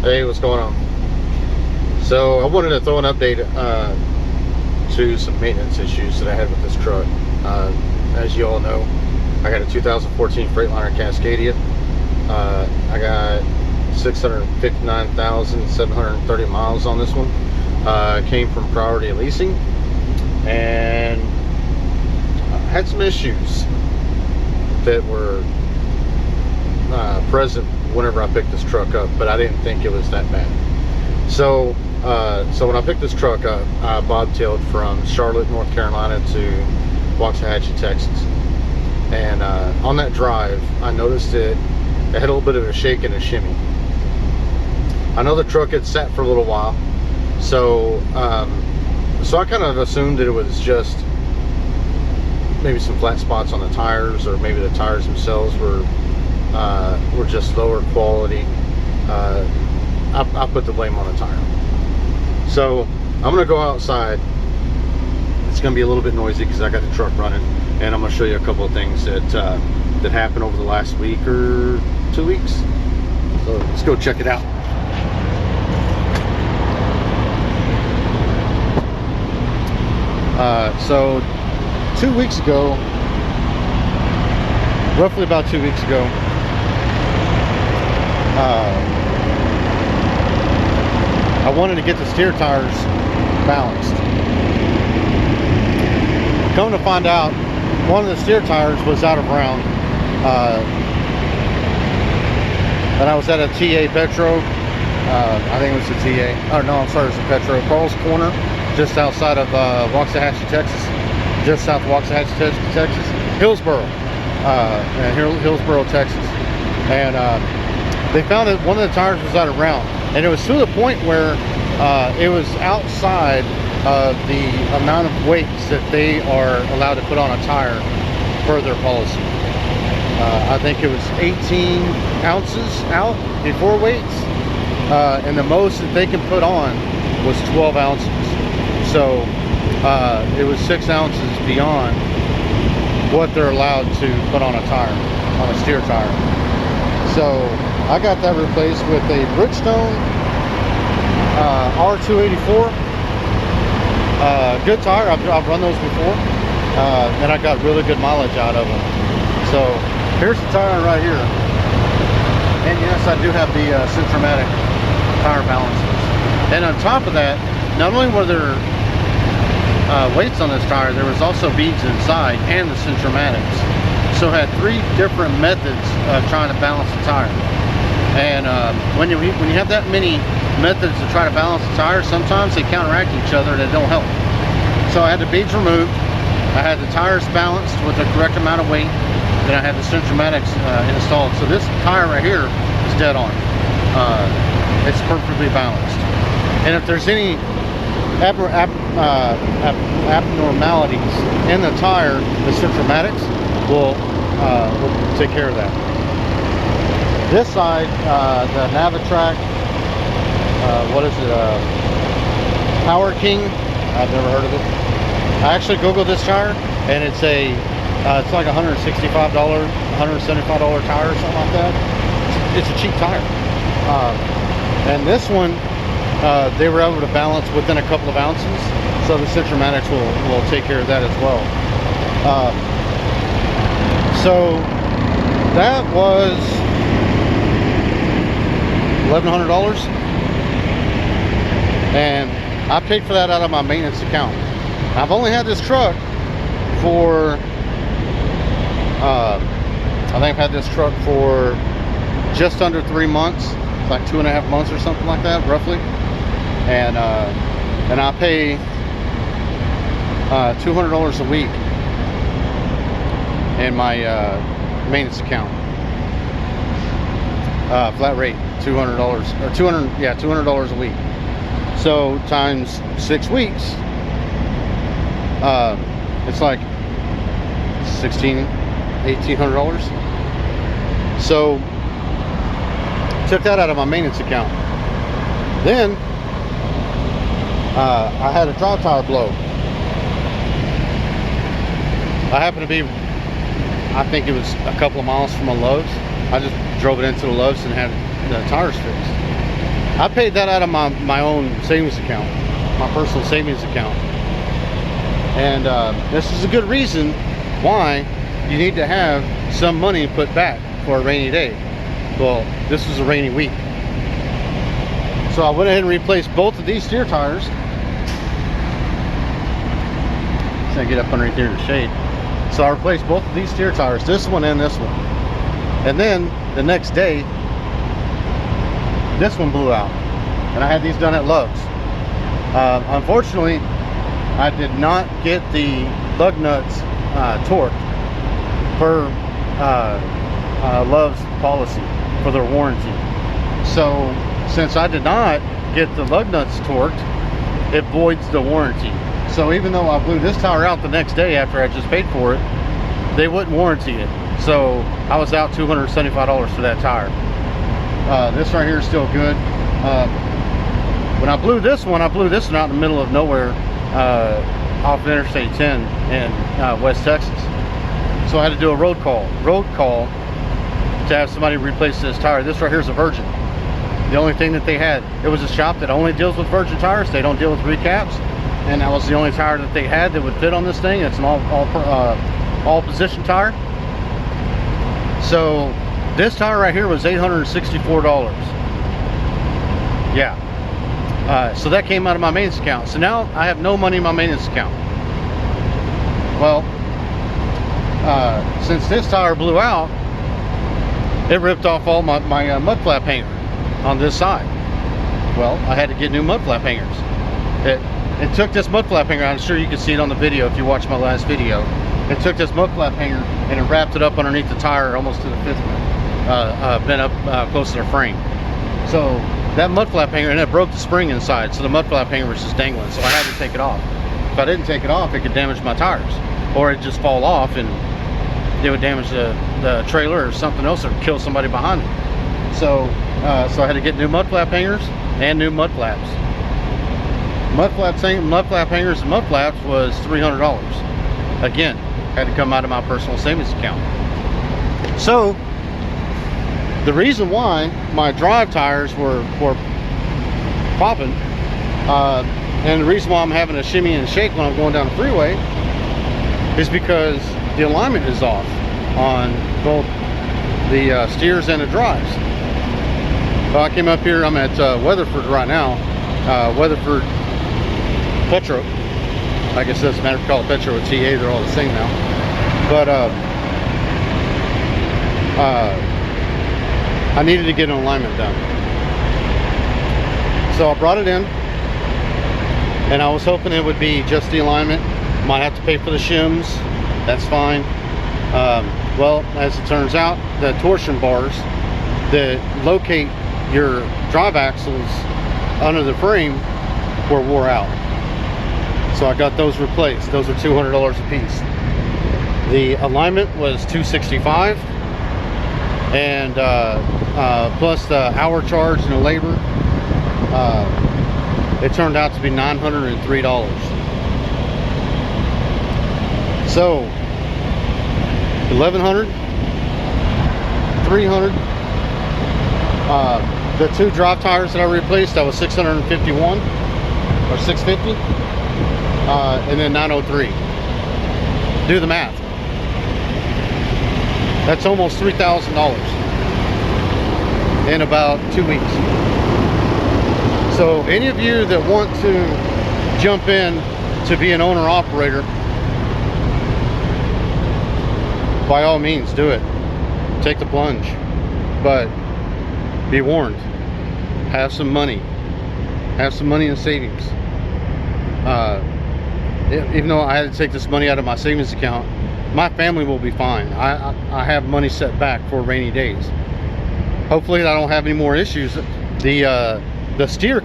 Hey, what's going on? So I wanted to throw an update to some maintenance issues that I had with this truck. As you all know, I got a 2014 Freightliner Cascadia. I got 659,730 miles on this one. Came from Priority Leasing, and I had some issues that were present whenever I picked this truck up, but I didn't think it was that bad. So when I picked this truck up, I bobtailed from Charlotte, North Carolina to Waxahachie, Texas. And on that drive, I noticed it had a little bit of a shake and a shimmy. I know the truck had sat for a little while, so I kind of assumed that it was just maybe some flat spots on the tires, or maybe the tires themselves were just lower quality. I put the blame on the tire. So I'm gonna go outside. It's gonna be a little bit noisy because I got the truck running, and I'm gonna show you a couple of things that happened over the last week or 2 weeks. So let's go check it out. So 2 weeks ago, roughly about 2 weeks ago, I wanted to get the steer tires balanced. Come to find out, one of the steer tires was out of round, and I was at a TA Petro. I think it was a TA. Oh no, I'm sorry, it was a Petro. Carl's Corner, just outside of Waxahachie, Texas, just south of Waxahachie, Texas, Hillsboro, Hillsboro, Texas, and they found that one of the tires was out of round. And it was to the point where it was outside of the amount of weights that they are allowed to put on a tire per their policy. I think it was 18 ounces out before weights, and the most that they can put on was 12 ounces. So it was 6 ounces beyond what they're allowed to put on a tire, on a steer tire. So I got that replaced with a Bridgestone R284. Good tire. I've run those before, and I got really good mileage out of them. So here's the tire right here, and yes, I do have the Centromatic tire balancers. And on top of that, not only were there weights on this tire, there was also beads inside, and the Centromatics. So I had 3 different methods of trying to balance the tire. And when you have that many methods to try to balance the tire, sometimes they counteract each other and they don't help. So I had the beads removed, I had the tires balanced with the correct amount of weight, then I had the Centromatics installed. So this tire right here is dead on. It's perfectly balanced. And if there's any abnormalities in the tire, the Centromatics will take care of that. This side, the Navitrac, what is it, Power King, I've never heard of it. I actually googled this tire, and it's it's like $165, $175 tire or something like that. It's a cheap tire. And this one, they were able to balance within a couple of ounces, so the Centromatics will take care of that as well. So that was $1,100, and I paid for that out of my maintenance account. I've only had this truck for I think I've had this truck for just under 3 months, like 2.5 months or something like that, roughly. And I pay $200 a week in my maintenance account. Flat rate, $200 or $200 a week. So times 6 weeks, it's like $1,800. So took that out of my maintenance account. Then I had a dry tire blow. I happened to be, I think it was a couple of miles from a Lowe's. I just drove it into the Lowe's and had the tires fixed. I paid that out of my own savings account, my personal savings account. And this is a good reason why you need to have some money put back for a rainy day. Well, this was a rainy week. So I went ahead and replaced both of these steer tires. So I get up underneath here in the shade. So I replaced both of these steer tires, this one and this one. And then the next day, this one blew out. And I had these done at Love's. Unfortunately, I did not get the lug nuts torqued per Love's policy for their warranty. So since I did not get the lug nuts torqued, it voids the warranty. So even though I blew this tire out the next day after I just paid for it, they wouldn't warranty it. So I was out $275 for that tire. This right here is still good. When I blew this one out in the middle of nowhere, off Interstate 10 in West Texas. So I had to do a road call to have somebody replace this tire. This right here is a Virgin. The only thing that they had, it was a shop that only deals with Virgin tires. They don't deal with recaps, and that was the only tire that they had that would fit on this thing. It's an all position tire. So this tire right here was $864. Yeah. So that came out of my maintenance account. So now I have no money in my maintenance account. Well, since this tire blew out, it ripped off all my mud flap hanger on this side. Well, I had to get new mud flap hangers. It took this mud flap hanger, I'm sure you can see it on the video if you watch my last video. It took this mud flap hanger and it wrapped it up underneath the tire almost to the fifth bent up close to the frame. So that mud flap hanger, and it broke the spring inside, so the mud flap hanger was just dangling, so I had to take it off. If I didn't take it off, it could damage my tires, or it'd just fall off and it would damage the trailer or something else, or kill somebody behind me. So so I had to get new mud flap hangers and new mud flaps. Mud flap hangers and mud flaps was $300. Again, had to come out of my personal savings account. So the reason why my drive tires were popping, and the reason why I'm having a shimmy and shake when I'm going down the freeway, is because the alignment is off on both the steers and the drives. Well, I came up here, I'm at Weatherford right now. Weatherford Petro. I guess it doesn't matter if you call it Petro or TA, they're all the same now. But I needed to get an alignment done. So I brought it in, and I was hoping it would be just the alignment. Might have to pay for the shims, that's fine. Well, as it turns out, the torsion bars that locate your drive axles under the frame were wore out. So I got those replaced. Those are $200 a piece. The alignment was $265, and plus the hour charge and the labor, it turned out to be $903. So $1,100, $300. The two drive tires that I replaced, that was $651 or $650, and then $903. Do the math. That's almost $3,000 in about 2 weeks. So any of you that want to jump in to be an owner operator, by all means do it. Take the plunge, but be warned, have some money in savings. Even though I had to take this money out of my savings account, my family will be fine. I have money set back for rainy days. Hopefully I don't have any more issues. The steer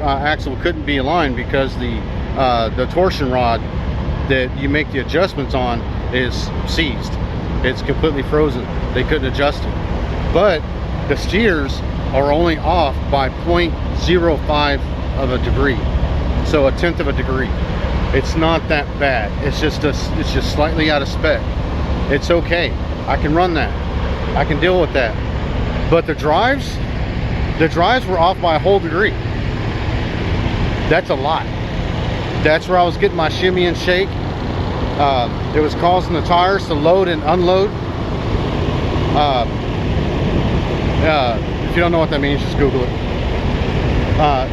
axle couldn't be aligned because the torsion rod that you make the adjustments on is seized. It's completely frozen. They couldn't adjust it. But the steers are only off by 0.05 of a degree, so 1/10 of a degree. It's not that bad. It's just slightly out of spec. It's okay. I can run that. I can deal with that. But the drives, the drives were off by a whole degree. That's a lot. That's where I was getting my shimmy and shake. It was causing the tires to load and unload. If you don't know what that means, just Google it.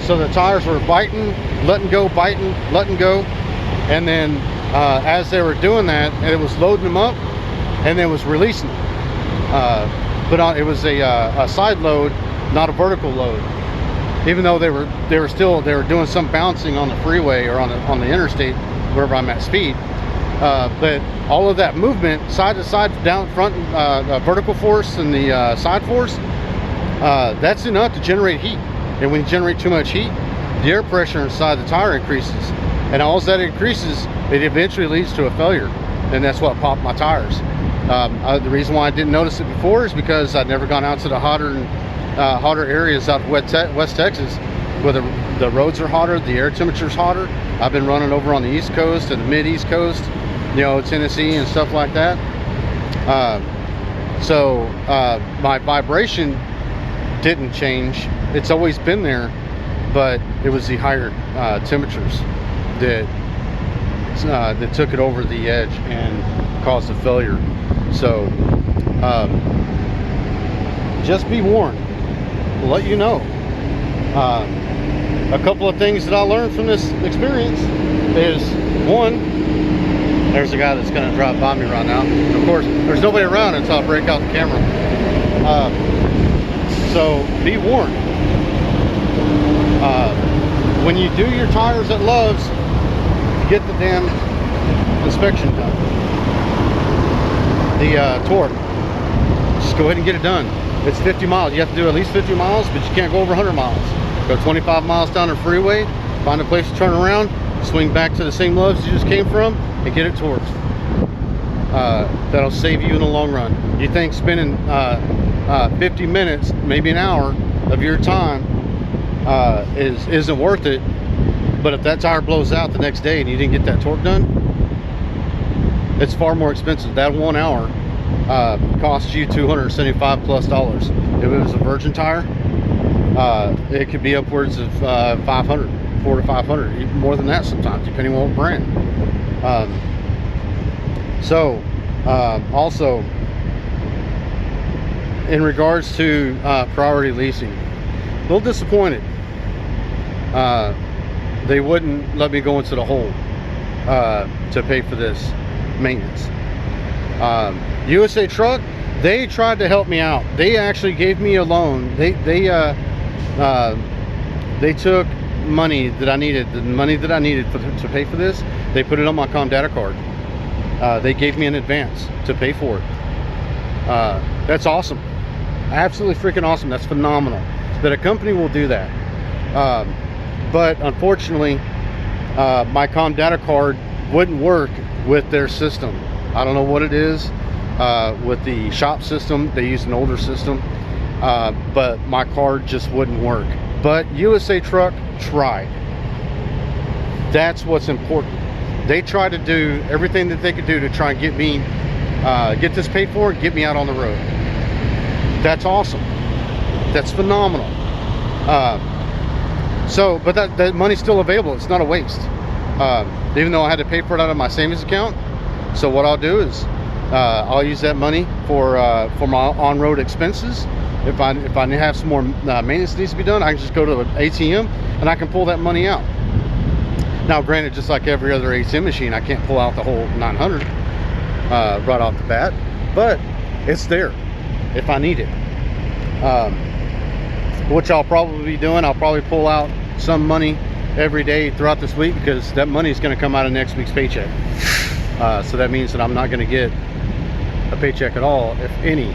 So the tires were biting, letting go, biting, letting go, and then as they were doing that, it was loading them up, and then was releasing them. But it was a side load, not a vertical load. Even though they were doing some bouncing on the freeway or on the interstate, wherever I'm at speed. But all of that movement, side to side, down front, vertical force and the side force, that's enough to generate heat. And when you generate too much heat, the air pressure inside the tire increases. And as that increases, it eventually leads to a failure. And that's what popped my tires. The reason why I didn't notice it before is because I'd never gone out to the hotter areas out of West Texas, where the roads are hotter, the air temperature's hotter. I've been running over on the East Coast and the mid-East Coast, you know, Tennessee and stuff like that. So my vibration didn't change. It's always been there, but it was the higher temperatures that took it over the edge and caused a failure. So just be warned. We'll let you know. A couple of things that I learned from this experience is, one, there's a guy that's going to drive by me right now. Of course, there's nobody around until I break out the camera. So be warned. When you do your tires at Love's, get the damn inspection done. The torque. Just go ahead and get it done. It's 50 miles. You have to do at least 50 miles, but you can't go over 100 miles. Go 25 miles down the freeway, find a place to turn around, swing back to the same Love's you just came from, and get it torqued. That'll save you in the long run. You think spending 50 minutes, maybe an hour of your time isn't worth it, but if that tire blows out the next day and you didn't get that torque done, it's far more expensive. That 1 hour costs you $275 plus. If it was a virgin tire, it could be upwards of 500, 400 to 500, even more than that sometimes, depending on what brand. Also, in regards to priority leasing, a little disappointed. They wouldn't let me go into the hole to pay for this maintenance. USA Truck, they tried to help me out. They actually gave me a loan. They took money that I needed, the money that I needed to pay for this. They put it on my Comdata card. They gave me an advance to pay for it. That's awesome. Absolutely freaking awesome. That's phenomenal that a company will do that. But unfortunately, my Comdata card wouldn't work with their system. I don't know what it is with the shop system. They use an older system, but my card just wouldn't work. But USA Truck tried. That's what's important. They tried to do everything that they could do to try and get me, get this paid for, get me out on the road. That's awesome. That's phenomenal. But that money's still available. It's not a waste. Even though I had to pay for it out of my savings account. So what I'll do is I'll use that money for my on-road expenses. If I have some more maintenance that needs to be done, I can just go to an ATM and I can pull that money out. Now, granted, just like every other ATM machine, I can't pull out the whole 900 right off the bat, but it's there if I need it. Which I'll probably be doing. I'll probably pull out some money every day throughout this week, because that money is going to come out of next week's paycheck. So that means that I'm not going to get a paycheck at all, if any.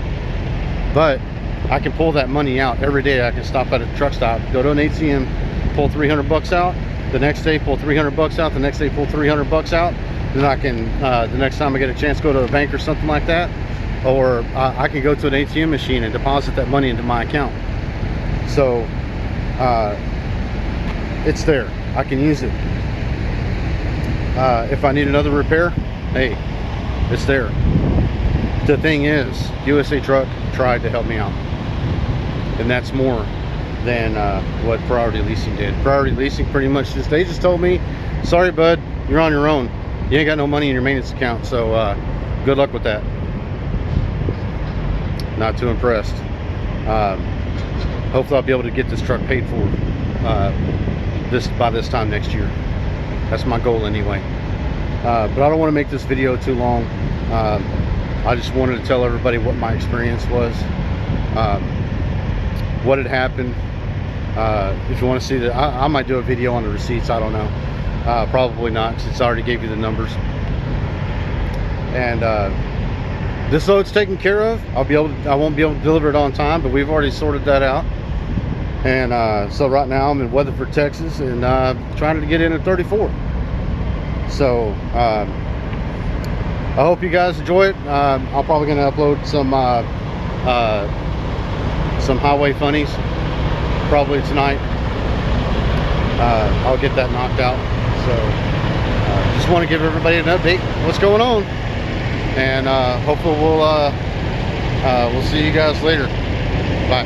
But I can pull that money out every day. I can stop at a truck stop, go to an ATM, pull 300 bucks out. The next day, pull 300 bucks out. The next day, pull 300 bucks out. Then I can, the next time I get a chance, go to a bank or something like that. Or I can go to an ATM machine and deposit that money into my account. So it's there. I can use it. If I need another repair, hey, it's there. The thing is, USA Truck tried to help me out, and that's more than what Priority Leasing did. Priority Leasing pretty much they just told me, sorry bud, you're on your own. You ain't got no money in your maintenance account, so good luck with that. Not too impressed. Hopefully I'll be able to get this truck paid for by this time next year. That's my goal anyway. But I don't want to make this video too long. I just wanted to tell everybody what my experience was, what had happened. If you want to see that, I might do a video on the receipts. I don't know. Probably not, since I already gave you the numbers. And this load's taken care of. I won't be able to deliver it on time, but we've already sorted that out. And so right now I'm in Weatherford, Texas, and trying to get in at 34. So I hope you guys enjoy it. I'm probably going to upload some highway funnies probably tonight. I'll get that knocked out. So just want to give everybody an update what's going on, and hopefully we'll see you guys later. Bye.